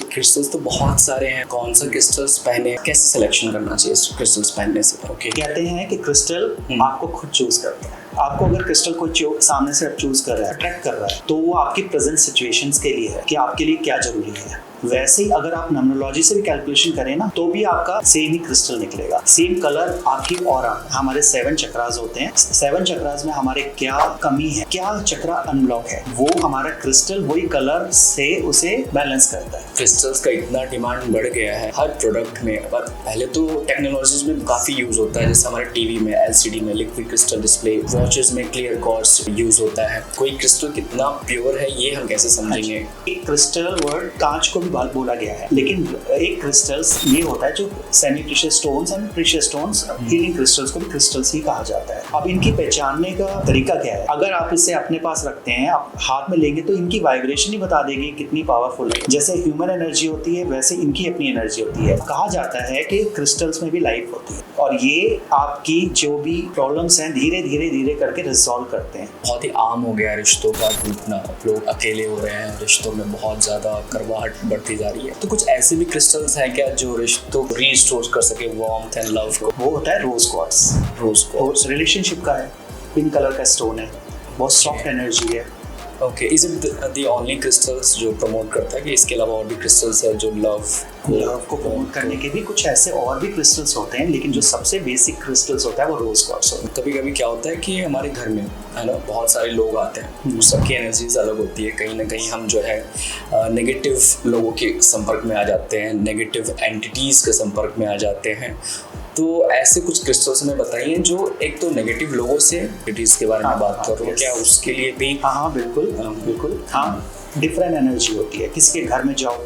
Crystals तो बहुत सारे हैं, कौन सा क्रिस्टल्स पहने, कैसे सिलेक्शन करना चाहिए क्रिस्टल्स पहनने से? ओके, कहते हैं कि क्रिस्टल आपको खुद चूज करता है। आपको अगर क्रिस्टल को सामने से चूज कर रहा है, अट्रैक्ट कर रहा है, तो वो आपकी प्रेजेंट सिचुएशंस के लिए है कि आपके लिए क्या जरूरी है। वैसे ही अगर आप न्यूमरोलॉजी से भी कैलकुलेशन करें ना, तो भी आपका सेम ही क्रिस्टल निकलेगा, सेम कलर आपकी ऑरा। हमारे 7 चक्रास होते हैं, 7 चक्रास में हमारे क्या कमी है, क्या चक्रा अनब्लॉक है, वो हमारा क्रिस्टल वही कलर से उसे बैलेंस करता है। क्रिस्टल्स का इतना डिमांड बढ़ गया है हर प्रोडक्ट में। पहले तो टेक्नोलॉजीज में काफ़ी यूज़ होता है, जैसे हमारे टीवी में, एलसीडी में लिक्विड क्रिस्टल डिस्प्ले, वॉचेस में क्लियर क्वार्ट्ज यूज़ होता है। कोई क्रिस्टल कितना प्योर है ये हम कैसे समझेंगे? एक क्रिस्टल वर्ड कांच को भी बोला गया है, लेकिन एक क्रिस्टल्स ये होता है जो semi precious stones and precious stones, healing crystals को भी क्रिस्टल्स ही कहा जाता है। अब इनकी पहचानने का तरीका क्या है? अगर आप इसे अपने पास रखते हैं, आप हाथ में लेंगे, तो इनकी वाइब्रेशन ही बता देगी कितनी पावरफुल है। जैसे ह्यूमन एनर्जी होती है, वैसे इनकी अपनी एनर्जी होती है। कहा जाता है कि क्रिस्टल्स में भी लाइफ होती है, और ये आपकी जो भी प्रॉब्लम्स हैं धीरे धीरे धीरे करके रिजॉल्व करते हैं। बहुत ही आम हो गया है रिश्तों का टूटना, लोग अकेले हो रहे हैं, रिश्तों में बहुत ज़्यादा करवाहट बढ़ती जा रही है। तो कुछ ऐसे भी क्रिस्टल्स हैं क्या जो रिश्तों को रीस्टोर कर सके, वार्मथ एंड लव को? वो होता है रोज क्वार्ट्ज। रोज क्वार्ट्ज रिलेशनशिप का है, पिंक कलर का स्टोन है, बहुत सॉफ्ट एनर्जी है। Okay, is it the only crystals जो प्रमोट करता है कि इसके अलावा और भी क्रिस्टल्स है जो लव को प्रमोट करने के भी कुछ ऐसे और भी क्रिस्टल्स होते हैं, लेकिन जो सबसे बेसिक क्रिस्टल्स होता है वो रोज क्वार्ट्ज होता है। कभी कभी क्या होता है कि हमारे घर में है ना बहुत सारे लोग आते हैं, सबकी एनर्जीज अलग होती है, कहीं ना कहीं हम जो है नेगेटिव लोगों के संपर्क में आ जाते हैं, नेगेटिव एंटिटीज़ के संपर्क में आ जाते हैं। तो ऐसे कुछ क्रिस्टल्स हमें बताइए जो एक तो नेगेटिव लोगों से एंटिटीज़ के बारे में बात कर रहे हो, क्या उसके लिए भी? हाँ बिल्कुल बिल्कुल। हाँ, डिफरेंट एनर्जी होती है। किसी के घर में जाओ,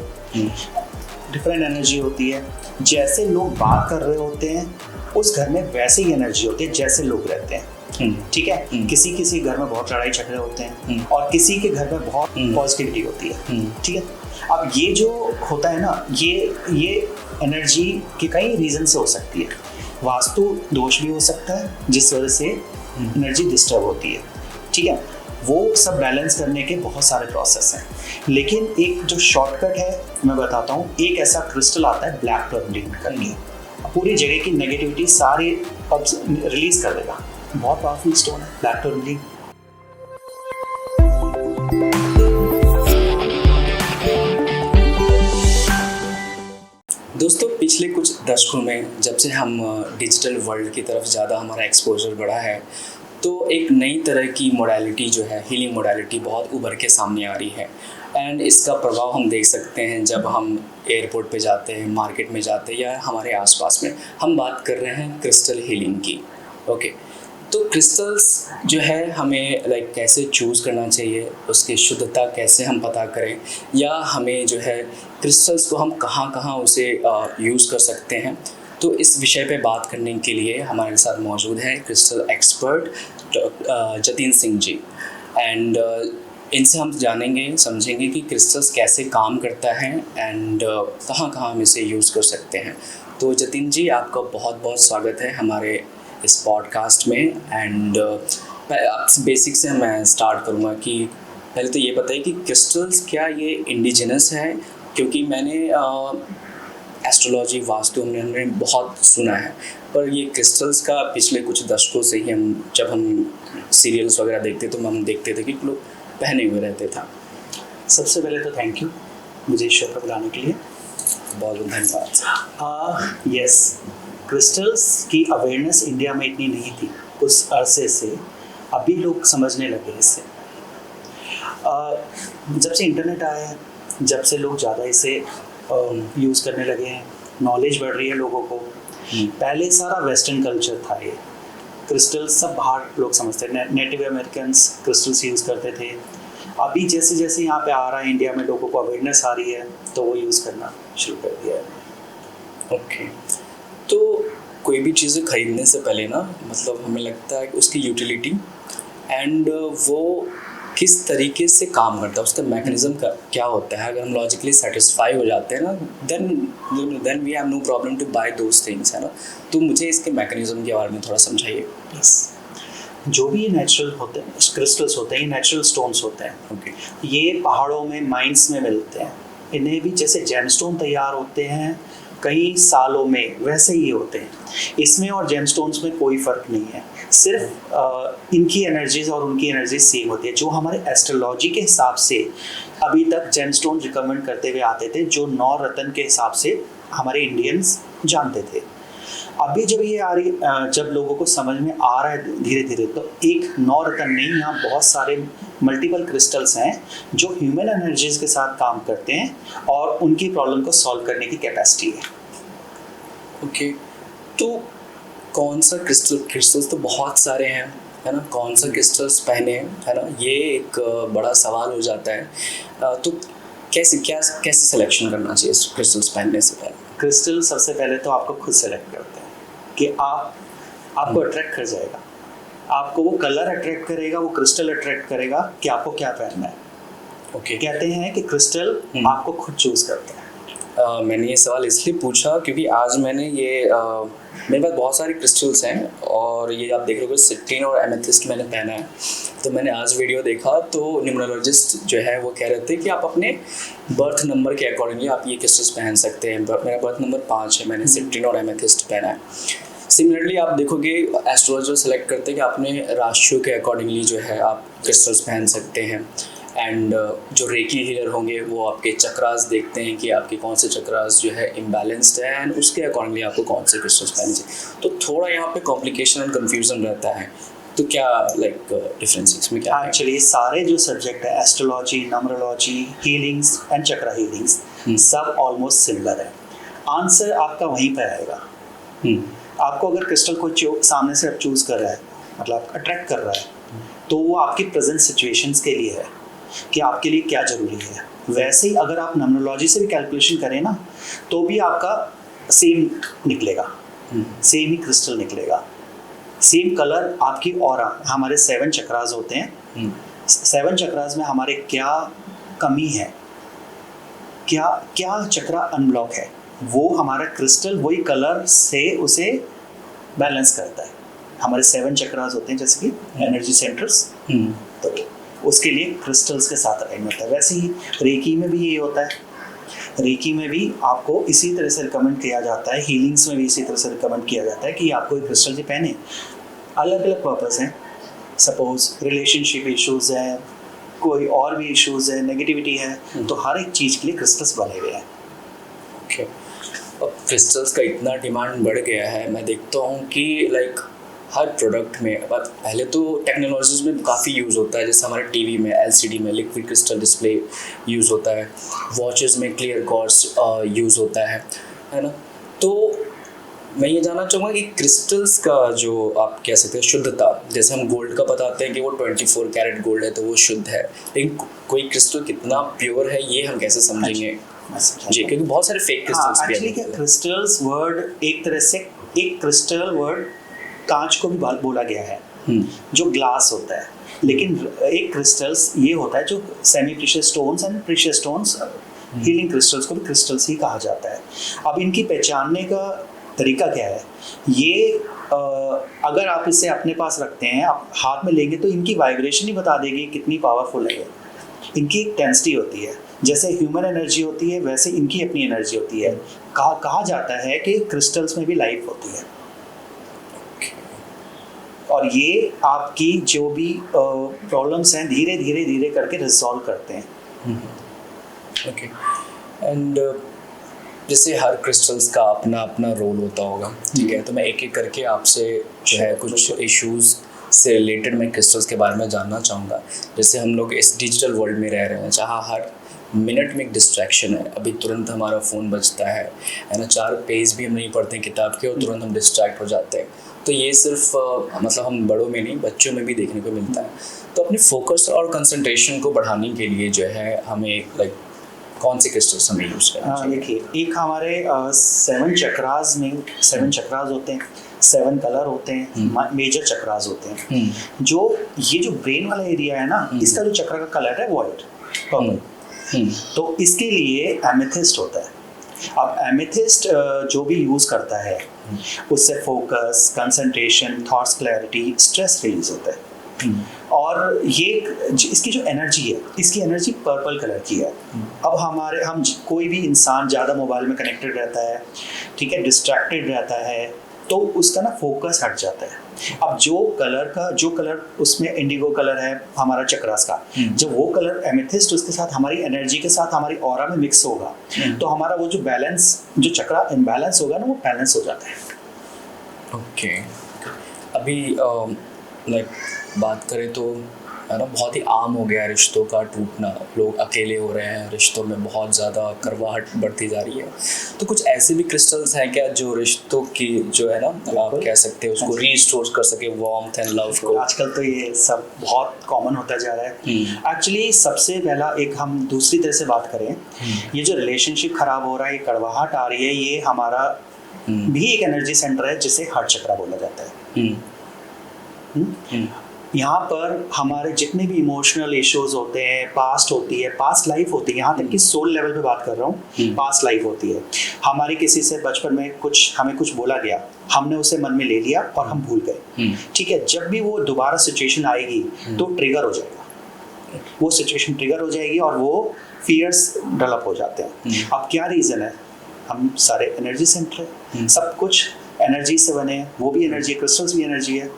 डिफरेंट एनर्जी होती है। जैसे लोग बात कर रहे होते हैं उस घर में वैसे ही एनर्जी होती है जैसे लोग रहते हैं। ठीक है, किसी घर में बहुत लड़ाई झगड़े होते हैं और किसी के घर में बहुत पॉजिटिविटी होती है। ठीक है, अब ये जो होता है ना, ये एनर्जी के कई रीजन से हो सकती है। वास्तु दोष भी हो सकता है जिस वजह से एनर्जी डिस्टर्ब होती है। ठीक है, वो सब बैलेंस करने के बहुत सारे प्रोसेस हैं, लेकिन एक जो शॉर्टकट है मैं बताता हूँ। एक ऐसा क्रिस्टल आता है ब्लैक टर्मलिन करके, पूरी जगह की नेगेटिविटी सारी रिलीज कर देगा। बहुत पावरफुल स्टोन है ब्लैक टर्मलिन। दोस्तों, पिछले कुछ दशकों में जब से हम डिजिटल वर्ल्ड की तरफ ज़्यादा हमारा एक्सपोजर बढ़ा है, तो एक नई तरह की मोडालिटी जो है, हीलिंग मोडालिटी, बहुत उभर के सामने आ रही है। एंड इसका प्रभाव हम देख सकते हैं जब हम एयरपोर्ट पे जाते हैं, मार्केट में जाते हैं या हमारे आसपास में। हम बात कर रहे हैं क्रिस्टल हीलिंग की। ओके, तो क्रिस्टल्स जो है हमें कैसे चूज़ करना चाहिए, उसकी शुद्धता कैसे हम पता करें, या हमें जो है क्रिस्टल्स को हम कहाँ कहाँ उसे यूज़ कर सकते हैं। तो इस विषय पे बात करने के लिए हमारे साथ मौजूद है crystal expert Jatin Singh ji. And इनसे हम जानेंगे, समझेंगे कि क्रिस्टल्स कैसे काम करता है एंड कहाँ कहाँ हम इसे यूज़ कर सकते हैं। तो जतिन जी, आपका बहुत बहुत स्वागत है हमारे इस पॉडकास्ट में। एंड बेसिक से मैं स्टार्ट करूँगा कि पहले तो ये बताइए कि क्रिस्टल्स क्या ये इंडिजिनस है? क्योंकि मैंने एस्ट्रोलॉजी, वास्तु हमने बहुत सुना है, पर ये क्रिस्टल्स का पिछले कुछ दशकों से ही जब हम सीरियल्स वगैरह देखते तो हम देखते थे कि लोग पहने हुए रहते था। सबसे पहले तो थैंक यू मुझे शो पर बुलाने के लिए, बहुत बहुत धन्यवाद। यस, क्रिस्टल्स की अवेयरनेस इंडिया में इतनी नहीं थी कुछ अरसे से, अभी लोग समझने लगे इससे। जब से इंटरनेट आया है, जब से लोग ज़्यादा इसे यूज़ करने लगे हैं, नॉलेज बढ़ रही है लोगों को। पहले सारा वेस्टर्न कल्चर था, ये क्रिस्टल्स सब बाहर लोग समझते थे, नेटिव अमेरिकन्स क्रिस्टल्स यूज़ करते थे। अभी जैसे जैसे यहाँ पे आ रहा है इंडिया में, लोगों को अवेयरनेस आ रही है, तो वो यूज़ करना शुरू कर दिया है। ओके, तो कोई भी चीज़ें खरीदने से पहले ना, मतलब हमें लगता है कि उसकी यूटिलिटी एंड वो किस तरीके से काम करता है, उसका मैकेनिज्म का क्या होता है। अगर हम लॉजिकली सेटिस्फाई हो जाते हैं ना, then we have no problem to buy those things, है ना। तो मुझे इसके मैकेनिज्म के बारे में थोड़ा समझाइए। यस, जो भी नेचुरल होते हैं क्रिस्टल्स होते हैं, ये नेचुरल स्टोन्स होते हैं। ओके, ये पहाड़ों में, माइंस में मिलते हैं। इन्हें भी जैसे जेमस्टोन तैयार होते हैं कई सालों में, वैसे ही होते हैं। इसमें और जेमस्टोन्स में कोई फ़र्क नहीं है, सिर्फ इनकी एनर्जीज और उनकी एनर्जी सेम होती है। जो हमारे एस्ट्रोलॉजी के हिसाब से अभी तक जेमस्टोन रिकमेंड करते हुए आते थे, जो 9 रत्न के हिसाब से हमारे इंडियंस जानते थे। अभी जब ये आ रही, जब लोगों को समझ में आ रहा है धीरे धीरे, तो एक 9 रत्न नहीं, यहाँ बहुत सारे मल्टीपल क्रिस्टल्स हैं जो ह्यूमन एनर्जीज के साथ काम करते हैं और उनकी प्रॉब्लम को सॉल्व करने की कैपेसिटी है। ओके, तो कौन सा क्रिस्टल्स तो बहुत सारे हैं, है ना, कौन सा क्रिस्टल्स पहने, है ना, ये एक बड़ा सवाल हो जाता है। तो कैसे सिलेक्शन करना चाहिए क्रिस्टल्स पहनने से पहले? क्रिस्टल सबसे पहले तो आपको खुद सेलेक्ट करते हैं कि आपको अट्रैक्ट कर जाएगा, आपको वो कलर अट्रैक्ट करेगा, वो क्रिस्टल अट्रैक्ट करेगा कि आपको क्या पहनना है। ओके, कहते हैं कि क्रिस्टल आपको खुद चूज करता है। मैंने ये सवाल इसलिए पूछा क्योंकि आज मैंने मेरे पास बहुत सारे क्रिस्टल्स हैं और ये आप देख रहे हो सिट्रीन और एमेथिस्ट मैंने पहना है। तो मैंने आज वीडियो देखा तो न्यूमरोलॉजिस्ट जो है वो कह रहे थे कि आप अपने बर्थ नंबर के अकॉर्डिंगली आप ये क्रिस्टल्स पहन सकते हैं। मेरा बर्थ नंबर 5 है, मैंने सिट्रीन और एमेथिस्ट पहना है। सिमिलरली आप देखोगे एस्ट्रोलॉजर सेलेक्ट करते हैं कि आपने राशियों के अकॉर्डिंगली जो है आप क्रिस्टल्स पहन सकते हैं। एंड जो रेकी हीलर होंगे वो आपके चक्रास देखते हैं कि आपके कौन से चक्रास जो है इम्बैलेंस्ड है एंड उसके अकॉर्डिंगली आपको कौन से क्रिस्टल्स पहनने चाहिए। तो थोड़ा यहाँ पे कॉम्प्लिकेशन एंड कन्फ्यूजन रहता है। तो क्या डिफरेंस इसमें क्या है? एक्चुअली सारे जो सब्जेक्ट है, astrology, numerology, healings and chakra healings, सब ऑलमोस्ट सिमिलर है। आंसर आपका वहीं पर आएगा। आपको अगर क्रिस्टल को सामने से चूज कर रहा है, मतलब अट्रैक्ट कर रहा है, तो वो आपकी प्रेजेंट सिचुएशंस के लिए है कि आपके लिए क्या ज़रूरी है। वैसे ही अगर आप न्यूमरोलॉजी से भी कैलकुलेशन करें ना, तो भी आपका सेम निकलेगा, सेम ही क्रिस्टल निकलेगा, सेम कलर आपकी ऑरा। हमारे 7 चक्रास होते हैं, 7 चक्रास में हमारे क्या कमी है, क्या चक्रा अनब्लॉक है, वो हमारा क्रिस्टल वही कलर से उसे बैलेंस करता है। हमारे 7 चक्रास होते हैं जैसे कि एनर्जी सेंटर्स, तो उसके लिए क्रिस्टल्स के साथ अलाइनमेंट है। वैसे ही रेकी में भी ये होता है, रेकी में भी आपको इसी तरह से रिकमेंड किया जाता है, हीलिंग्स में भी इसी तरह से रिकमेंड किया जाता है कि आपको एक क्रिस्टल से पहने। अलग अलग पर्पस हैं, सपोज रिलेशनशिप इश्यूज है, कोई और भी इश्यूज है, नेगेटिविटी है, तो हर एक चीज़ के लिए क्रिस्टल्स बने हुए हैं। ओके, अब क्रिस्टल्स का इतना डिमांड बढ़ गया है, मैं देखता हूँ कि हर प्रोडक्ट में, पहले तो टेक्नोलॉजीज में काफ़ी यूज़ होता है, जैसे हमारे टीवी में एलसीडी में लिक्विड क्रिस्टल डिस्प्ले यूज़ होता है, वॉचेस में क्लियर क्वार्ट्ज यूज़ होता है ना। तो मैं ये जानना चाहूँगा कि क्रिस्टल्स का जो आप कह सकते हैं शुद्धता, जैसे हम गोल्ड का बताते हैं कि वो 24 कैरेट गोल्ड है तो वो शुद्ध है, लेकिन कोई क्रिस्टल कितना प्योर है ये हम कैसे समझेंगे जी, क्योंकि बहुत सारे फेक क्रिस्टल्स भी हैं। क्रिस्टल्स वर्ड एक तरह से, एक क्रिस्टल वर्ड कांच को भी बोला गया है, जो ग्लास होता है, लेकिन एक क्रिस्टल्स ये होता है जो semi precious stones and precious stones, healing crystals को भी क्रिस्टल्स ही कहा जाता है। अब इनकी पहचानने का तरीका क्या है, ये अगर आप इसे अपने पास रखते हैं, आप हाथ में लेंगे तो इनकी वाइब्रेशन ही बता देगी कितनी पावरफुल है। इनकी एक डेंसिटी होती है, जैसे ह्यूमन एनर्जी होती है वैसे इनकी अपनी एनर्जी होती है। कहा जाता है कि क्रिस्टल्स में भी लाइफ होती है और ये आपकी जो भी प्रॉब्लम्स हैं धीरे धीरे करके रिजॉल्व करते हैं। ओके, एंड जैसे हर क्रिस्टल्स का अपना अपना रोल होता होगा, ठीक है, तो मैं एक एक करके आपसे जो है कुछ इश्यूज़ से रिलेटेड मैं क्रिस्टल्स के बारे में जानना चाहूँगा। जैसे हम लोग इस डिजिटल वर्ल्ड में रह रहे हैं जहाँ हर मिनट में एक डिस्ट्रैक्शन है, अभी तुरंत हमारा फ़ोन बजता है ना, 4 पेज भी हम नहीं पढ़ते हैं किताब के और तुरंत हम डिस्ट्रैक्ट हो जाते हैं। तो ये सिर्फ मतलब हम बड़ों में नहीं, बच्चों में भी देखने को मिलता है। तो अपने फोकस और कंसंट्रेशन को बढ़ाने के लिए जो है हमें कौन से क्रिस्टल्स हमें यूज़ करना चाहिए? देखिए, एक हमारे 7 चक्रास में 7 चक्रास होते हैं, 7 कलर होते हैं, मेजर चक्रास होते हैं। जो ये जो ब्रेन वाला एरिया है ना, इसका जो चक्र का कलर है व्हाइट, पर्पल, तो इसके लिए एमेथिस्ट होता है। अब एमेथिस्ट जो भी यूज़ करता है उससे focus, concentration, thoughts clarity, stress release होता है। और ये इसकी जो एनर्जी है, इसकी एनर्जी पर्पल कलर की है। अब हम कोई भी इंसान ज़्यादा मोबाइल में कनेक्टेड रहता है, ठीक है, डिस्ट्रैक्टेड रहता है, तो उसका ना फोकस हट जाता है। अब जो कलर उसमें इंडिगो कलर है हमारा चक्रास का, जब वो कलर एमेथिस्ट उसके साथ हमारी एनर्जी के साथ हमारी ऑरा में मिक्स होगा, तो हमारा वो जो चक्रा इम्बैलेंस होगा ना, वो बैलेंस हो जाता है। ओके अभी लाइक बात करें तो है ना, बहुत ही आम हो गया है रिश्तों का टूटना। लोग अकेले हो रहे हैं, रिश्तों में बहुत ज़्यादा करवाहट बढ़ती जा रही है। तो कुछ ऐसे भी क्रिस्टल्स हैं क्या जो रिश्तों की जो है ना, आप कह सकते हैं उसको रीस्टोर कर सके, वार्मथ एंड लव को? आजकल तो ये सब बहुत कॉमन होता जा रहा है। एक्चुअली सबसे पहला एक हम दूसरी तरह से बात करें, ये जो रिलेशनशिप खराब हो रहा है, ये कड़वाहट आ रही है, ये हमारा भी एक एनर्जी सेंटर है जिसे हार्ट चक्रा बोला जाता है। यहाँ पर हमारे जितने भी इमोशनल इश्यूज होते हैं, पास्ट होती है, पास्ट लाइफ होती है, यहाँ तक कि सोल लेवल पे बात कर रहा हूँ, पास्ट लाइफ होती है। हमारी किसी से बचपन में हमें कुछ बोला गया, हमने उसे मन में ले लिया और हम भूल गए, ठीक है। जब भी वो दोबारा सिचुएशन आएगी तो ट्रिगर हो जाएगा, वो सिचुएशन ट्रिगर हो जाएगी और वो फियर्स डेवलप हो जाते हैं। अब क्या रीज़न है? हम सारे एनर्जी सेंटर है, सब कुछ एनर्जी से बने हैं, वो भी एनर्जी, क्रिस्टल्स भी एनर्जी है,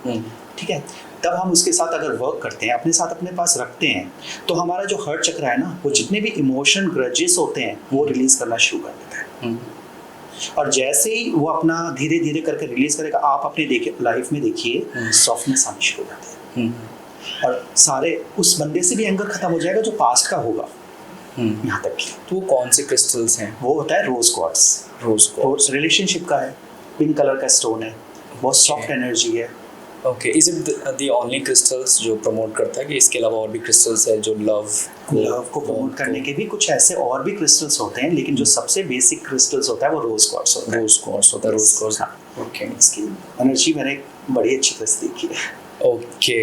ठीक है। तब हम उसके साथ अगर वर्क करते हैं, अपने साथ अपने पास रखते हैं, तो हमारा जो हार्ट चक्र है ना, वो जितने भी इमोशन ग्रजेस होते हैं वो रिलीज करना शुरू कर देता है। और जैसे ही वो अपना धीरे धीरे करके रिलीज करेगा, आप अपनी लाइफ में देखिए सॉफ्टनेस आनी शुरू हो जाती है, और सारे उस बंदे से भी एंगर खत्म हो जाएगा जो पास्ट का होगा। यहाँ तक की तो वो कौन से क्रिस्टल्स हैं? वो होता है रोज क्वार्ट्ज, रिलेशनशिप का है, पिंक कलर का स्टोन है, बहुत सॉफ्ट एनर्जी है। Okay, is it the only crystals जो प्रमोट करता है कि इसके अलावा और भी क्रिस्टल्स है जो लव को प्रमोट करने के भी कुछ ऐसे और भी क्रिस्टल्स होते हैं, लेकिन जो सबसे बेसिक क्रिस्टल्स होता है वो रोज क्वार्ट्ज होता है। रोज क्वार्ट्ज। ओके, इसकी एनर्जी मैंने बड़ी अच्छी तरह से देखी है। ओके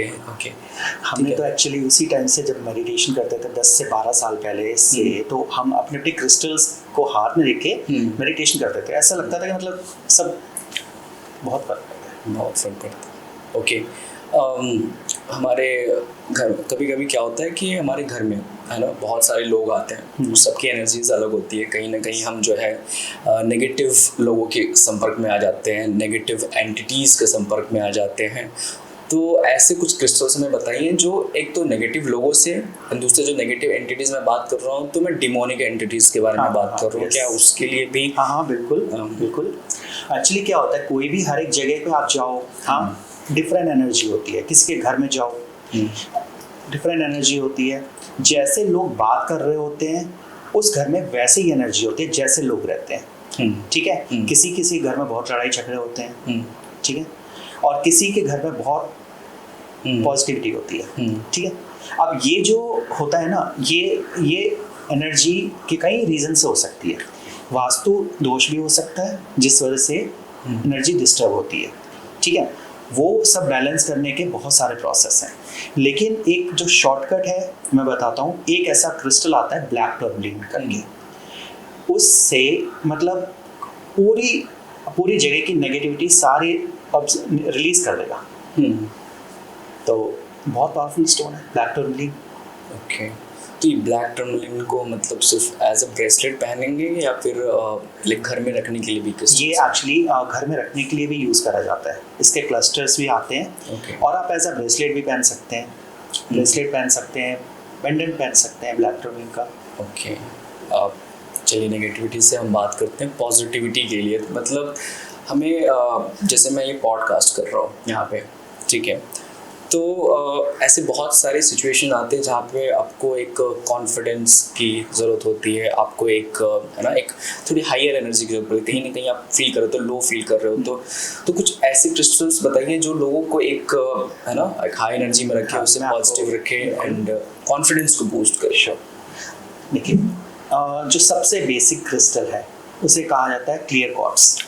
हमने तो एक्चुअली उसी टाइम से जब मेडिटेशन करते थे 10 से 12 साल पहले से, तो हम अपने क्रिस्टल्स को हाथ में लेके मेडिटेशन करते थे। ऐसा लगता था कि मतलब सब बहुत फर्क पड़ता है। ओके, हमारे घर कभी कभी क्या होता है कि हमारे घर में है ना बहुत सारे लोग आते हैं, सबकी एनर्जीज अलग होती है। कहीं ना कहीं हम जो है नेगेटिव लोगों के संपर्क में आ जाते हैं, नेगेटिव एंटिटीज़ के संपर्क में आ जाते हैं। तो ऐसे कुछ क्रिस्टल्स हमें बताइए जो एक तो नेगेटिव लोगों से, दूसरे जो नेगेटिव एंटिटीज़ मैं बात कर रहा हूँ, तो मैं डिमोनिक एंटिटीज़ के बारे में बात कर रहा हूँ, क्या उसके लिए भी? हाँ बिल्कुल। एक्चुअली क्या होता है, कोई भी हर एक जगह पे आप जाओ, हाँ, डिफरेंट एनर्जी होती है। किसी के घर में जाओ, डिफरेंट एनर्जी होती है। जैसे लोग बात कर रहे होते हैं उस घर में वैसे ही एनर्जी होती है जैसे लोग रहते हैं, ठीक है। किसी घर में बहुत लड़ाई झगड़े होते हैं, ठीक है, और किसी के घर में बहुत पॉजिटिविटी होती है, ठीक है। अब ये जो होता है ना, ये एनर्जी के कई रीजन से हो सकती है। वास्तु दोष भी हो सकता है जिस वजह से एनर्जी डिस्टर्ब होती है, ठीक है। वो सब बैलेंस करने के बहुत सारे प्रोसेस हैं, लेकिन एक जो शॉर्टकट है मैं बताता हूँ। एक ऐसा क्रिस्टल आता है ब्लैक टर्मलिन करके, उससे मतलब पूरी जगह की नेगेटिविटी सारी रिलीज कर देगा। तो बहुत पावरफुल स्टोन है ब्लैक टर्मलिन। ओके, तो ये ब्लैक टर्मलिन को मतलब सिर्फ एज अ ब्रेसलेट पहनेंगे या फिर लाइक घर में रखने के लिए भी? ये एक्चुअली घर में रखने के लिए भी यूज़ करा जाता है। इसके क्लस्टर्स भी आते हैं, और आप एज अ ब्रेसलेट भी पहन सकते हैं, पेंडेंट पहन सकते हैं ब्लैक टर्मलिन का। ओके, चलिए नेगेटिविटी से हम बात करते हैं पॉजिटिविटी के लिए। मतलब हमें जैसे मैं ये पॉडकास्ट कर रहा हूँ यहाँ पे, ठीक है, तो ऐसे बहुत सारे सिचुएशन आते हैं जहाँ पे आपको एक कॉन्फिडेंस की ज़रूरत होती है, आपको एक है ना एक थोड़ी हायर एनर्जी की जरूरत पड़ती है। कहीं ना कहीं आप फील कर रहे हो, तो लो फील कर रहे हो, तो कुछ ऐसे क्रिस्टल्स बताइए जो लोगों को एक है ना एक हाई एनर्जी में रखे, उससे पॉजिटिव रखे एंड कॉन्फिडेंस को बूस्ट करे। देखिए, जो सबसे बेसिक क्रिस्टल है उसे कहा जाता है क्लियर क्वार्ट्ज,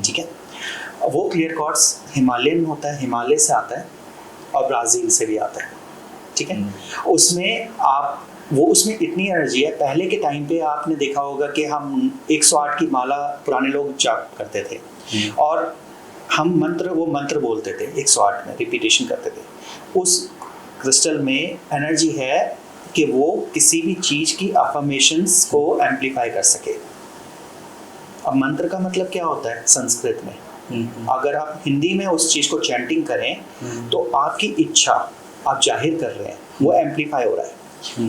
ठीक है। वो क्लियर क्वार्ट्ज हिमालयन होता है, हिमालय से आता है, और ब्राज़ील से भी आता है, ठीक है। उसमें इतनी एनर्जी है। पहले के टाइम पे आपने देखा होगा कि हम 108 की माला पुराने लोग जाप करते थे, और हम वो मंत्र बोलते थे 108 में, रिपीटेशन करते थे। उस क्रिस्टल में एनर्जी है कि वो किसी भी चीज़ की अफर्मेशंस को एम्पलीफाई कर सके। अब मंत्र का मतलब क्या होता है संस्कृत में? अगर आप हिंदी में उस चीज़ को चैंटिंग करें तो आपकी इच्छा आप जाहिर कर रहे हैं, वो एम्पलीफाई हो रहा है।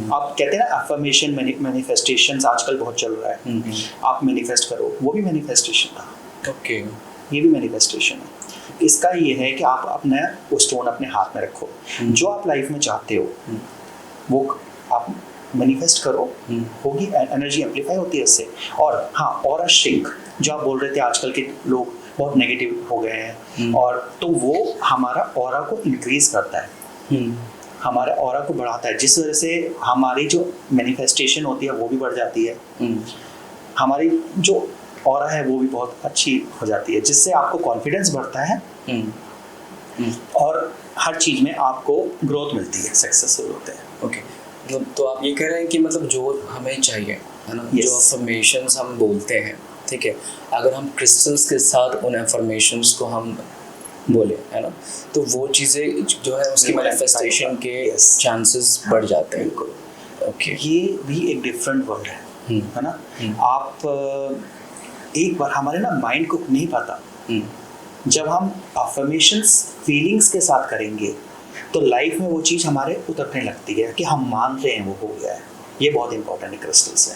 आप कहते हैं ना अफर्मेशन मैनिफेस्टेशंस आजकल बहुत चल रहा है। आप मैनिफेस्ट करो, वो भी मैनिफेस्टेशन था। ओके, ये भी मैनिफेस्टेशन है। इसका ये है कि आप अपना वो स्टोन अपने हाथ में रखो, जो आप लाइफ में चाहते हो वो आप मैनिफेस्ट करो, होगी, एनर्जी एम्पलीफाई होती है उससे। और हाँ, ऑरा श्रिंक जो आप बोल रहे थे, आजकल के लोग बहुत नेगेटिव हो गए हैं, और तो वो हमारा ऑरा को इंक्रीज करता है, हमारे ऑरा को बढ़ाता है, जिस वजह से हमारी जो मैनिफेस्टेशन होती है वो भी बढ़ जाती है, हमारी जो ऑरा है वो भी बहुत अच्छी हो जाती है, जिससे आपको कॉन्फिडेंस बढ़ता है और हर चीज़ में आपको ग्रोथ मिलती है, सक्सेसफुल होते हैं। ओके, मतलब तो आप ये कह रहे हैं कि मतलब जो हमें चाहिए है ना, जो अफर्मेशंस हम बोलते हैं, ठीक है, अगर हम क्रिस्टल्स के साथ उन अफर्मेशंस को हम बोले है ना, तो वो चीज़ें जो है उसकी मैनिफेस्टेशन के चांसेस बढ़ जाते हैं। ओके, ये भी एक डिफरेंट वर्ल्ड है ना। आप एक बार हमारे ना माइंड को नहीं पता, जब हम अफर्मेशंस फीलिंग्स के साथ करेंगे तो लाइफ में वो चीज़ हमारे उतरने लगती है कि हम मान रहे हैं वो हो गया है। ये बहुत इंपॉर्टेंट है क्रिस्टल से।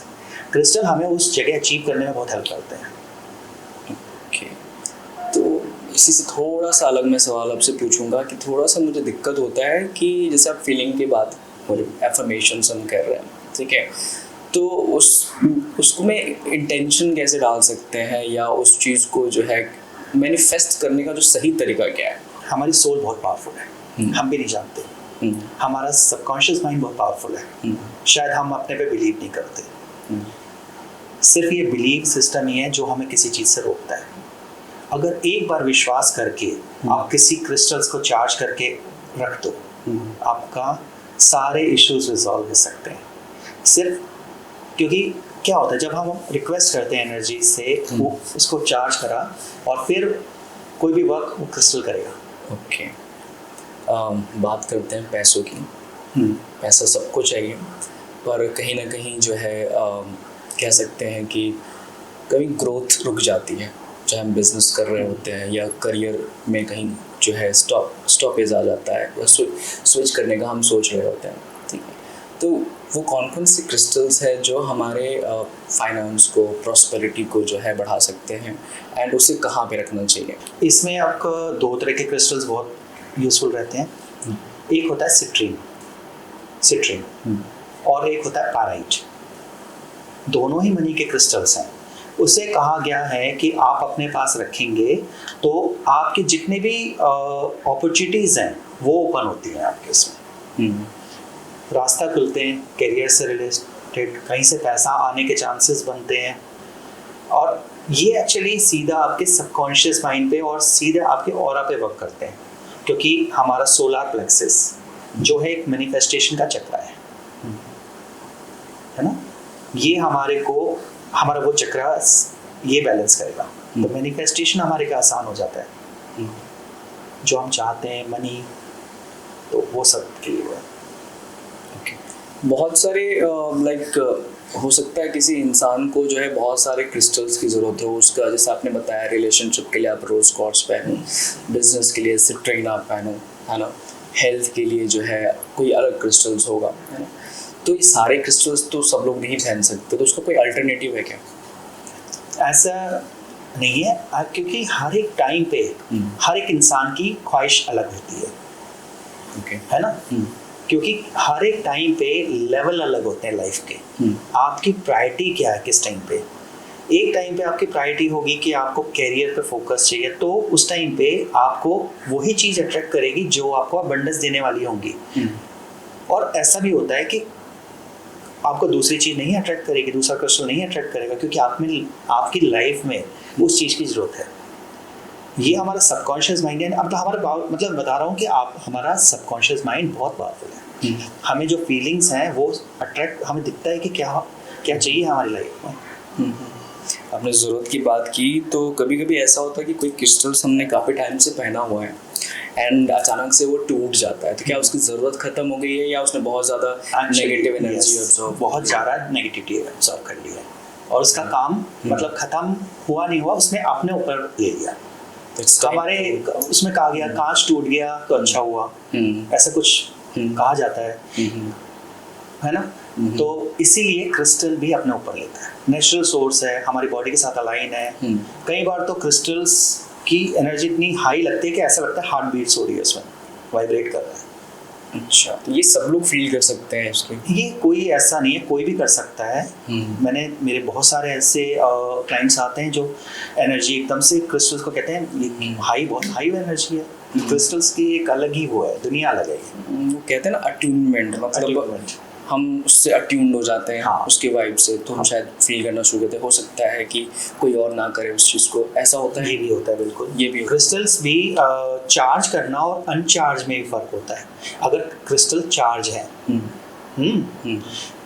क्रिस्टल हमें उस जगह अचीव करने में बहुत हेल्प करते हैं। ओके, तो इसी से थोड़ा सा अलग मैं सवाल आपसे पूछूंगा कि थोड़ा सा मुझे दिक्कत होता है कि जैसे आप फीलिंग की बात बोले, एफर्मेशंस हम कर रहे हैं, ठीक है, तो उसको में इंटेंशन कैसे डाल सकते हैं, या उस चीज़ को जो है मैनिफेस्ट करने का जो सही तरीका क्या है? हमारी सोल बहुत पावरफुल है, हम भी नहीं जानते। हमारा सबकॉन्शियस माइंड बहुत पावरफुल है, शायद हम अपने पे बिलीव नहीं करते। सिर्फ ये बिलीव सिस्टम ही है जो हमें किसी चीज़ से रोकता है। अगर एक बार विश्वास करके आप किसी क्रिस्टल्स को चार्ज करके रख दो, आपका सारे इश्यूज रिजॉल्व हो सकते हैं। सिर्फ क्योंकि क्या होता है, जब हम रिक्वेस्ट करते हैं एनर्जी से, वो उसको चार्ज करा और फिर कोई भी वर्क वो क्रिस्टल करेगा। ओके, बात करते हैं पैसों की। पैसा सबको चाहिए, पर कहीं ना कहीं जो है कह सकते हैं कि कभी ग्रोथ रुक जाती है, चाहे हम बिज़नेस कर रहे होते हैं या करियर में कहीं जो है स्टॉपेज आ जाता है, या स्विच करने का हम सोच रहे होते हैं, ठीक है। तो वो कौन कौन से क्रिस्टल्स है जो हमारे फाइनेंस को, प्रॉस्पेरिटी को जो है बढ़ा सकते हैं, एंड उसे कहाँ पे रखना चाहिए? इसमें आपको दो तरह के क्रिस्टल्स बहुत यूज़फुल रहते हैं। एक होता है सिट्रीन और एक होता है पैराइट। दोनों ही मनी के क्रिस्टल्स हैं। उसे कहा गया है कि आप अपने पास रखेंगे तो आपके जितने भी अपॉर्चुनिटीज़ हैं वो ओपन होती हैं आपके इसमें, रास्ता खुलते हैं, करियर से रिलेटेड कहीं से पैसा आने के चांसेस बनते हैं। और ये एक्चुअली सीधा आपके सबकॉन्शियस माइंड पे और सीधे आपके ऑरा पे वर्क करते हैं, क्योंकि हमारा सोलार प्लेक्सस जो है एक मैनिफेस्टेशन का चक्र है ना, ये हमारा वो चक्र ये बैलेंस करेगा, तो मैनिफेस्टेशन हमारे का आसान हो जाता है। जो हम चाहते हैं मनी, तो वो सब के लिए है। बहुत सारे हो सकता है किसी इंसान को जो है बहुत सारे क्रिस्टल्स की ज़रूरत हो। उसका जैसे आपने बताया, रिलेशनशिप के लिए आप रोज़ क्वार्ट्ज पहनो, बिजनेस के लिए सिट्रीन आप पहनो, है ना, हेल्थ के लिए जो है कोई अलग क्रिस्टल्स होगा, है ना। तो ये सारे क्रिस्टल्स तो सब लोग नहीं पहन सकते, तो उसका कोई अल्टरनेटिव है क्या? ऐसा नहीं है, क्योंकि हर एक टाइम पे हर एक इंसान की ख्वाहिश अलग होती है, है ना। क्योंकि हर एक टाइम पे लेवल अलग होते हैं लाइफ के। आपकी प्रायोरिटी क्या है किस टाइम पे? एक टाइम पे आपकी प्रायोरिटी होगी कि आपको कैरियर पे फोकस चाहिए, तो उस टाइम पे आपको वही चीज़ अट्रैक्ट करेगी जो आपको अबंडेंस देने वाली होंगी। और ऐसा भी होता है कि आपको दूसरी चीज़ नहीं अट्रैक्ट करेगी, दूसरा क्रिस्टल नहीं अट्रैक्ट करेगा, क्योंकि आपकी लाइफ में उस चीज़ की ज़रूरत है। ये हमारा सबकॉन्शियस माइंड है। अब मतलब बता रहा हूँ कि हमारा सबकॉन्शियस माइंड बहुत पावरफुल है। हमें जो फीलिंग्स हैं वो अट्रैक्ट, हमें दिखता है कि क्या चाहिए हमारी लाइफ में। आपने ज़रूरत की बात की, तो कभी कभी ऐसा होता है कि कोई क्रिस्टल्स हमने काफ़ी टाइम से पहना हुआ है एंड अचानक से वो टूट जाता है, तो क्या उसकी ज़रूरत ख़त्म हो गई है या उसने बहुत ज़्यादा नेगेटिव एनर्जी ऑब्जॉर्व, बहुत ज़्यादा नेगेटिविटी ऑब्जॉर्व कर लिया है और उसका काम मतलब ख़त्म हुआ नहीं हुआ, उसने अपने ऊपर ले लिया। हमारे उसमें कहा गया कांच टूट गया तो अच्छा हुआ, ऐसा कुछ कहा जाता है ना। तो इसीलिए क्रिस्टल भी अपने ऊपर लेता है, नेचुरल सोर्स है, हमारी बॉडी के साथ अलाइन है। कई बार तो क्रिस्टल्स की एनर्जी इतनी हाई लगती है कि ऐसा लगता है हार्ट बीट्स हो रही है, उसमें वाइब्रेट कर रहा है। अच्छा, तो ये सब लोग फील कर सकते हैं इसके? ये कोई ऐसा नहीं है, कोई भी कर सकता है। मेरे बहुत सारे ऐसे क्लाइंट्स आते हैं जो एनर्जी एकदम से क्रिस्टल्स को कहते हैं ये हाई, बहुत हाई एनर्जी है। क्रिस्टल्स की एक अलग ही वो है, दुनिया अलग है। वो कहते हैं ना अट्यूनमेंट, मतलब हम उससे अट्यून्ड हो जाते हैं, हाँ। उसके वाइब से, तो हम शायद फील करना शुरू करते हैं। हो सकता है कि कोई और ना करे उस चीज़ को, ऐसा होता है? ये भी होता है, बिल्कुल ये भी। क्रिस्टल्स भी चार्ज करना और अनचार्ज में भी फ़र्क होता है। अगर क्रिस्टल चार्ज है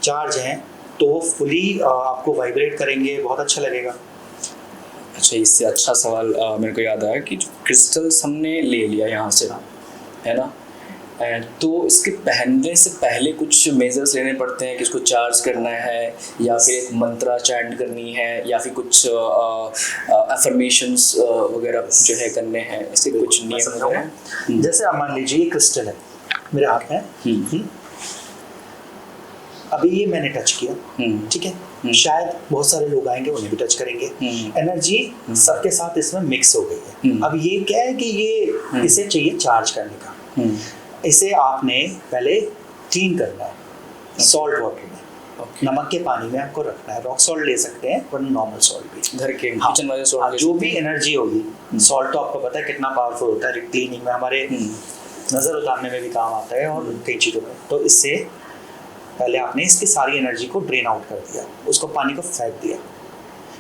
चार्ज है तो वो फुली आपको वाइब्रेट करेंगे, बहुत अच्छा लगेगा। अच्छा, इससे अच्छा सवाल मेरे को याद आया कि क्रिस्टल्स हमने ले लिया यहाँ से, है ना, तो इसके पहनने से पहले कुछ मेजर्स लेने पड़ते हैं कि इसको चार्ज करना है, या फिर एक मंत्रा चैंट करनी है, या फिर कुछ अफर्मेशंस वगैरह जो है करने हैं, इसके कुछ नियम हैं? जैसे आप मान लीजिए क्रिस्टल है मेरे हाथ में, अभी ये मैंने टच किया, ठीक है, शायद बहुत सारे लोग आएंगे उन्हें भी टच करेंगे, एनर्जी सबके साथ इसमें मिक्स हो गई है। अब ये क्या है कि ये इसे चाहिए चार्ज करने का, इसे आपने पहले क्लीन करना है सॉल्ट वाटर में, नमक के पानी में आपको रखना है। रॉक सॉल्ट ले सकते हैं पर नॉर्मल सॉल्ट भी, घर के किचन वाले सॉल्ट, जो भी एनर्जी होगी। सॉल्ट तो आपको पता है कितना पावरफुल होता है क्लीनिंग में, हमारे नज़र उतारने में भी काम आता है और कई चीज़ों में। तो इससे पहले आपने इसकी सारी एनर्जी को ड्रेन आउट कर दिया, उसको पानी को फेंक दिया।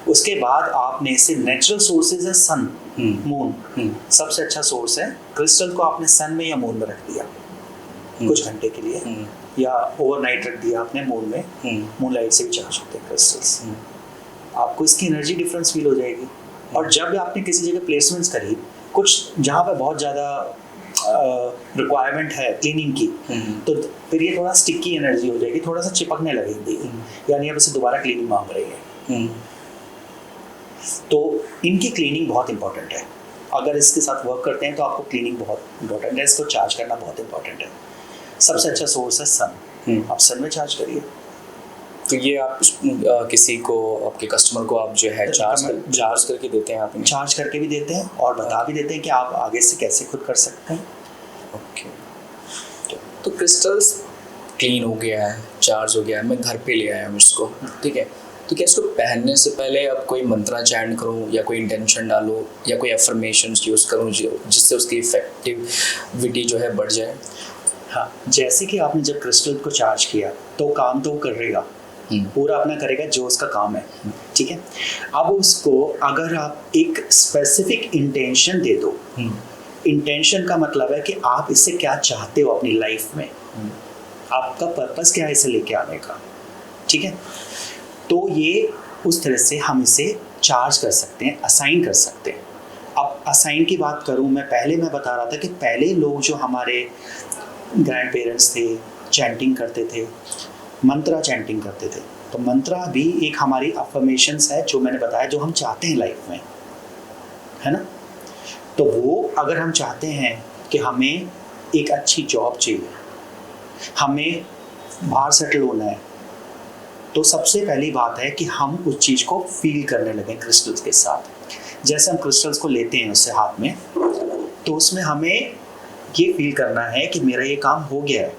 उसके बाद आपने इसे नेचुरल सोर्सेज है सन, मून सबसे अच्छा सोर्स है। क्रिस्टल को आपने सन में या मून में रख दिया कुछ घंटे के लिए, या ओवरनाइट रख दिया आपने मून में। मून लाइट से भी चार्ज होते हैं क्रिस्टल्स। आपको इसकी एनर्जी डिफरेंस फील हो जाएगी। और जब आपने किसी जगह प्लेसमेंट्स करी, कुछ जहाँ पे बहुत ज़्यादा रिक्वायरमेंट है क्लीनिंग की, तो फिर ये थोड़ा स्टिकी एनर्जी हो जाएगी, थोड़ा सा चिपकने लगेगी, यानी अब इसे दोबारा क्लीनिंग मांग रही है। तो इनकी क्लीनिंग बहुत इंपॉर्टेंट है। अगर इसके साथ वर्क करते हैं तो आपको क्लीनिंग बहुत इंपॉर्टेंट है, इसको चार्ज करना बहुत इंपॉर्टेंट है। सबसे अच्छा सोर्स है सन, आप सन में चार्ज करिए। तो ये आप किसी को, आपके कस्टमर को आप जो है चार्ज करके देते हैं? आप चार्ज करके भी देते हैं और बता भी देते हैं कि आप आगे से कैसे खुद कर सकते हैं। ओके, तो क्रिस्टल्स क्लीन हो गया है, चार्ज हो गया है, मैं घर पे ले आया हूँ इसको, ठीक है, तो क्या इसको पहनने से पहले अब कोई मंत्रा चैंट करूँ, या कोई इंटेंशन डालूँ, या कोई अफर्मेशंस यूज़ करूँ जिससे उसकी इफेक्टिविटी जो है बढ़ जाए? हाँ, जैसे कि आपने जब क्रिस्टल को चार्ज किया तो काम तो करेगा, पूरा अपना करेगा जो उसका काम है, ठीक है। अब उसको अगर आप एक स्पेसिफिक इंटेंशन दे दो, इंटेंशन का मतलब है कि आप इससे क्या चाहते हो अपनी लाइफ में, आपका पर्पस क्या है इसे लेके आने का, ठीक है। तो ये उस तरह से हम इसे चार्ज कर सकते हैं, असाइन कर सकते हैं। अब असाइन की बात करूं, मैं बता रहा था कि पहले लोग जो हमारे ग्रैंड पेरेंट्स थे चैंटिंग करते थे, मंत्रा चैंटिंग करते थे। तो मंत्रा भी एक हमारी अफर्मेशंस है, जो मैंने बताया, जो हम चाहते हैं लाइफ में, है ना। तो वो अगर हम चाहते हैं कि हमें एक अच्छी जॉब चाहिए, हमें बाहर सेटल होना है, तो सबसे पहली बात है कि हम उस चीज़ को फील करने लगें क्रिस्टल्स के साथ। जैसे हम क्रिस्टल्स को लेते हैं उससे हाथ में, तो उसमें हमें ये फील करना है कि मेरा ये काम हो गया है,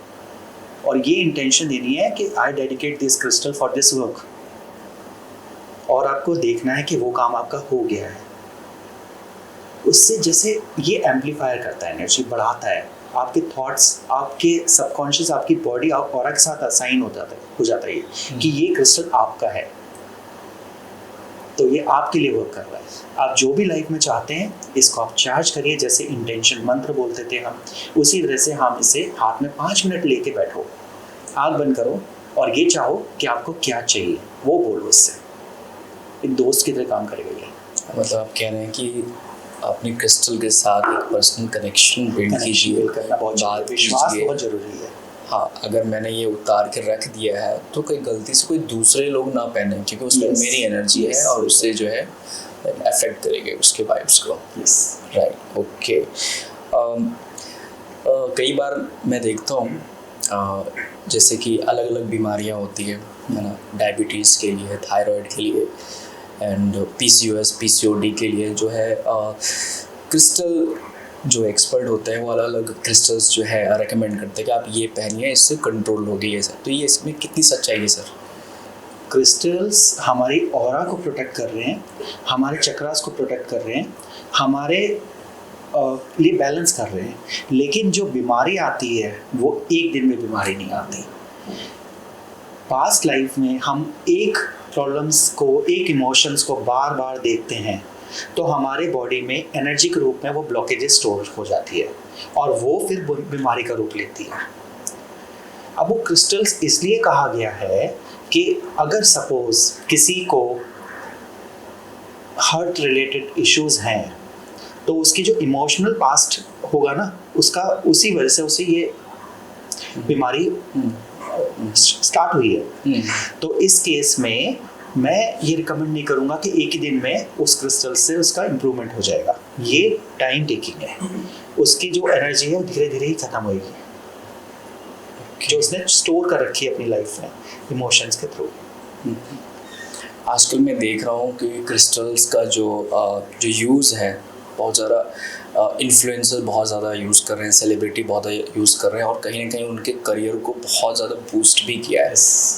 और ये इंटेंशन देनी है कि आई dedicate this crystal for this work, और आपको देखना है कि वो काम आपका हो गया है। उससे जैसे ये एम्पलीफायर करता है, एनर्जी बढ़ाता है, आपके थॉट्स, आपके सबकॉन्शियस, आपकी बॉडी ऑरा के साथ असाइन हो जाता है कि ये क्रिस्टल आपका है, तो ये आपके लिए वर्क कर रहा है। आप जो भी लाइफ में चाहते हैं इसको आप चार्ज करिए, जैसे इंटेंशन मंत्र बोलते थे हम, उसी तरह से हम इसे हाथ में 5 मिनट लेके बैठो, आँख बंद करो और ये चाहो कि आपको क्या चाहिए वो बोलो, इससे एक दोस्त की तरह काम करेगा ये। मतलब आप कह रहे हैं कि अपने क्रिस्टल के साथ एक पर्सनल कनेक्शन बिल्ड कीजिए, बिल्ड करना बहुत बात विश्वास कीजिए। बहुत जरूरी है। हाँ, अगर मैंने ये उतार के रख दिया है तो कोई गलती से कोई दूसरे लोग ना पहने, क्योंकि उसमें Yes. मेरी एनर्जी Yes. है और उससे जो है अफेक्ट करेंगे उसके वाइब्स को। Yes right, okay. कई बार मैं देखता हूँ जैसे कि अलग अलग बीमारियाँ होती है ना, डायबिटीज़ के लिए, थायराइड के लिए एंड PCOS PCOD के लिए जो है क्रिस्टल जो एक्सपर्ट होते हैं वो अलग अलग क्रिस्टल्स जो है रेकमेंड करते हैं कि आप ये पहनिए, इससे कंट्रोल होगी ये सर। तो ये इसमें कितनी सच्चाई है सर? क्रिस्टल्स हमारी ऑरा को प्रोटेक्ट कर रहे हैं, हमारे चक्रास को प्रोटेक्ट कर रहे हैं, हमारे लिए बैलेंस कर रहे हैं। लेकिन जो बीमारी आती है वो एक दिन में बीमारी नहीं आती। पास्ट लाइफ में हम एक प्रॉब्लम्स को, एक इमोशंस को बार बार देखते हैं तो हमारे बॉडी में एनर्जी के रूप में वो ब्लॉकेजेस स्टोर हो जाती है और वो फिर बीमारी का रूप लेती है। अब वो क्रिस्टल्स इसलिए कहा गया है कि अगर सपोज किसी को हार्ट रिलेटेड इश्यूज हैं तो उसकी जो इमोशनल पास्ट होगा ना, उसका उसी वजह से उसे ये बीमारी स्टार्ट हुई है। तो इस केस में मैं ये रिकमेंड नहीं करूँगा कि एक ही दिन में उस क्रिस्टल से उसका इम्प्रूवमेंट हो जाएगा। ये टाइम टेकिंग है, उसकी जो एनर्जी है वो धीरे धीरे ही खत्म होगी जो उसने स्टोर कर रखी है अपनी लाइफ में इमोशंस के थ्रू। आजकल मैं देख रहा हूँ कि क्रिस्टल्स का जो यूज़ है बहुत ज़्यादा, इन्फ्लुएंसर बहुत ज़्यादा यूज़ कर रहे हैं, सेलिब्रिटी बहुत ज़्यादा यूज़ कर रहे हैं और कहीं ना कहीं उनके करियर को बहुत ज़्यादा बूस्ट भी किया है।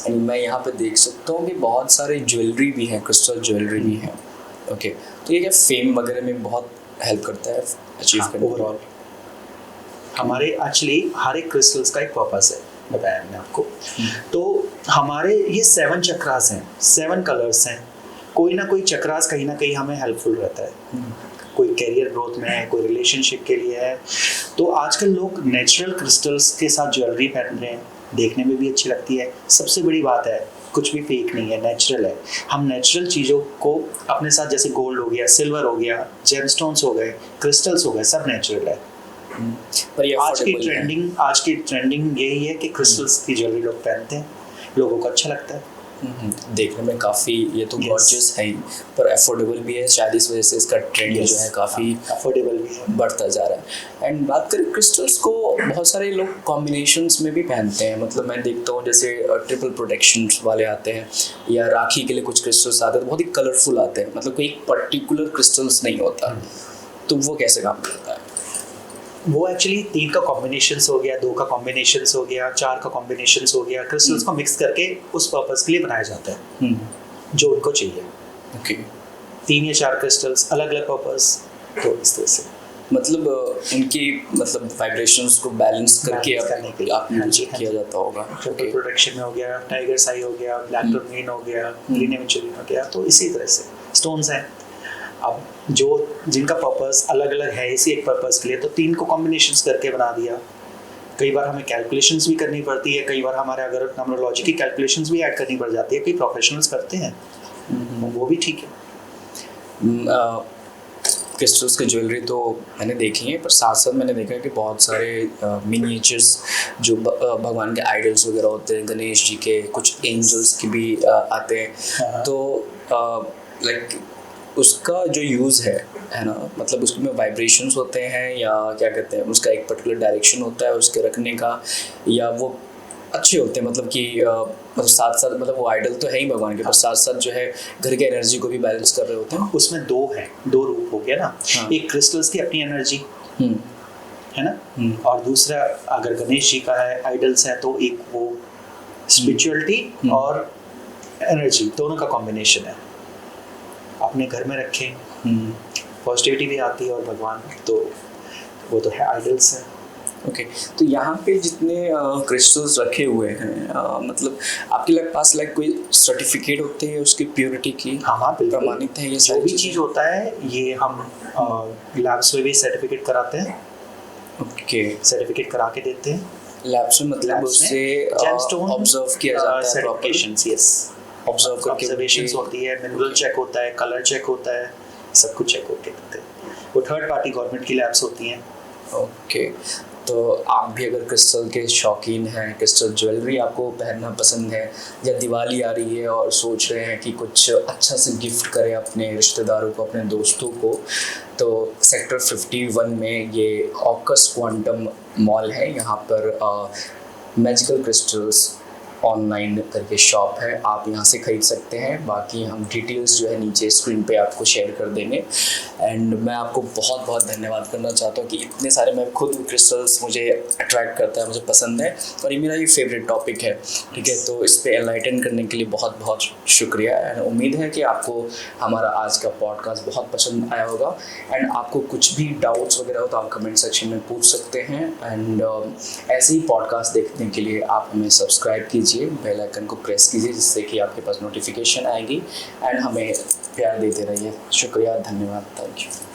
एंड मैं यहाँ पे देख सकता हूँ कि बहुत सारे ज्वेलरी भी हैं, क्रिस्टल ज्वेलरी भी हैं। ओके, तो ये क्या फेम वगैरह में बहुत हेल्प करता है अचीव करने ओवरऑल? हमारे एक्चुअली हर एक क्रिस्टल्स का एक पर्पस है, बताया मैंने आपको। तो हमारे ये 7 चक्रास हैं, 7 कलर्स हैं। कोई ना कोई चक्रास कहीं ना कहीं हमें हेल्पफुल रहता है, कोई कैरियर ग्रोथ में है, कोई रिलेशनशिप के लिए है। तो आजकल लोग नेचुरल क्रिस्टल्स के साथ ज्वेलरी पहन रहे हैं, देखने में भी अच्छी लगती है। सबसे बड़ी बात है कुछ भी फेक नहीं है, नेचुरल है। हम नेचुरल चीज़ों को अपने साथ, जैसे गोल्ड हो गया, सिल्वर हो गया, जेमस्टोन्स हो गए, क्रिस्टल्स हो गए, सब नेचुरल है। पर ये आज की ट्रेंडिंग यही है कि क्रिस्टल्स की ज्वेलरी लोग पहनते हैं, लोगों को अच्छा लगता है। देखने में काफ़ी, ये तो गॉर्जियस है ही, पर अफोर्डेबल भी है। शायद इस वजह से इसका ट्रेंड जो है काफ़ी अफोर्डेबल भी है, बढ़ता जा रहा है। एंड बात करें क्रिस्टल्स को, बहुत सारे लोग कॉम्बिनेशंस में भी पहनते हैं। मतलब मैं देखता हूँ जैसे ट्रिपल प्रोटेक्शन वाले आते हैं, या राखी के लिए कुछ क्रिस्टल्स आते हैं, बहुत ही कलरफुल आते हैं। मतलब कोई एक पर्टिकुलर क्रिस्टल्स नहीं होता, तो वो कैसे काम करता है? वो एक्चुअली 3 का कॉम्बिनेशंस हो गया, 2 का कॉम्बिनेशंस हो गया, 4 का कॉम्बिनेशंस हो गया। क्रिस्टल्स को मिक्स करके उस पर्पस के लिए बनाया जाता है जो उनको चाहिए। ओके, 3 या 4 क्रिस्टल्स, अलग अलग पर्पस। तो इस तरह से मतलब उनकी मतलब वाइब्रेशंस को बैलेंस करके करने के लिए आपने किया जाता होगा। ट्रिपल प्रोटेक्शन में हो गया, टाइगर साई हो गया, ब्लैक टर्मिन हो गया, ग्रीन एवेंचुरिन हो गया। तो इसी तरह से स्टोन्स हैं अब जो जिनका पर्पस अलग अलग है इसी एक पर्पस के लिए, तो 3 को कॉम्बिनेशंस करके बना दिया। कई बार हमें कैलकुलेशंस भी करनी पड़ती है, कई बार हमारे अगर न्यूमरोलॉजी की कैलकुलेशंस भी ऐड करनी पड़ जाती है, कई प्रोफेशनल्स करते हैं, वो भी ठीक है। क्रिस्टल्स की ज्वेलरी तो मैंने देखी है, पर साथ साथ मैंने देखा है कि बहुत सारे मिनिएचर्स जो भगवान के आइडल्स वगैरह होते हैं, गणेश जी के, कुछ एंजल्स की भी आते हैं। तो लाइक उसका जो यूज़ है ना, मतलब उसमें वाइब्रेशंस होते हैं या क्या कहते हैं, उसका एक पर्टिकुलर डायरेक्शन होता है उसके रखने का, या वो अच्छे होते हैं? मतलब कि मतलब साथ साथ, मतलब वो आइडल तो है ही भगवान के, पर साथ साथ जो है घर के एनर्जी को भी बैलेंस कर रहे होते हैं। उसमें 2 हैं, 2 रूप हो गया ना। एक क्रिस्टल्स की अपनी एनर्जी है ना, और दूसरा अगर गणेश जी का है, आइडल्स है, तो एक वो स्पिरिचुअलिटी और एनर्जी दोनों का कॉम्बिनेशन है। अपने घर में रखें, पॉजिटिविटी भी आती है, और भगवान तो वो तो है, आइडल्स है। ओके, तो यहाँ पे जितने क्रिस्टल्स रखे हुए हैं, मतलब आपके पास लाइक कोई सर्टिफिकेट होते हैं उसकी प्योरिटी की? हाँ, प्रमाणित है ये जो भी चीज़ होता है, ये हम लैब्स में भी सर्टिफिकेट कराते हैं। ओके, सर्टिफिकेट करा के देते हैं लैब्स में, मतलब उससे ऑब्जर्व किया जाता है, सर्टिफिकेशंस, यस, ऑब्जर्वेशंस होती है, मिनरल चेक होता है, कलर चेक होता है, सब कुछ चेक होके देते हैं। वो थर्ड पार्टी गवर्नमेंट की लैब्स होती हैं। ओके, तो आप भी अगर क्रिस्टल के शौकीन हैं, क्रिस्टल ज्वेलरी आपको पहनना पसंद है, या दिवाली आ रही है और सोच रहे हैं कि कुछ अच्छा से गिफ्ट करें अपने रिश्तेदारों को, अपने दोस्तों को, तो सेक्टर 51 में ये ऑकस क्वांटम मॉल है। यहाँ पर मैजिकल क्रिस्टल्स ऑनलाइन करके शॉप है, आप यहाँ से ख़रीद सकते हैं। बाकी हम डिटेल्स जो है नीचे स्क्रीन पे आपको शेयर कर देंगे। एंड मैं आपको बहुत बहुत धन्यवाद करना चाहता हूँ कि इतने सारे, मैं खुद क्रिस्टल्स मुझे अट्रैक्ट करता है, मुझे पसंद है और ये मेरा ये फेवरेट टॉपिक है, ठीक है। तो इस पर एनलाइटन करने के लिए बहुत बहुत शुक्रिया। एंड उम्मीद है कि आपको हमारा आज का पॉडकास्ट बहुत पसंद आया होगा। एंड आपको कुछ भी डाउट्स वगैरह हो तो आप कमेंट सेक्शन में पूछ सकते हैं। एंड ऐसे ही पॉडकास्ट देखने के लिए आप हमें सब्सक्राइब कीजिए, बेल आइकन को प्रेस कीजिए, जिससे कि आपके पास नोटिफिकेशन आएगी। एंड हमें प्यार देते रहिए। शुक्रिया, धन्यवाद, थैंक यू।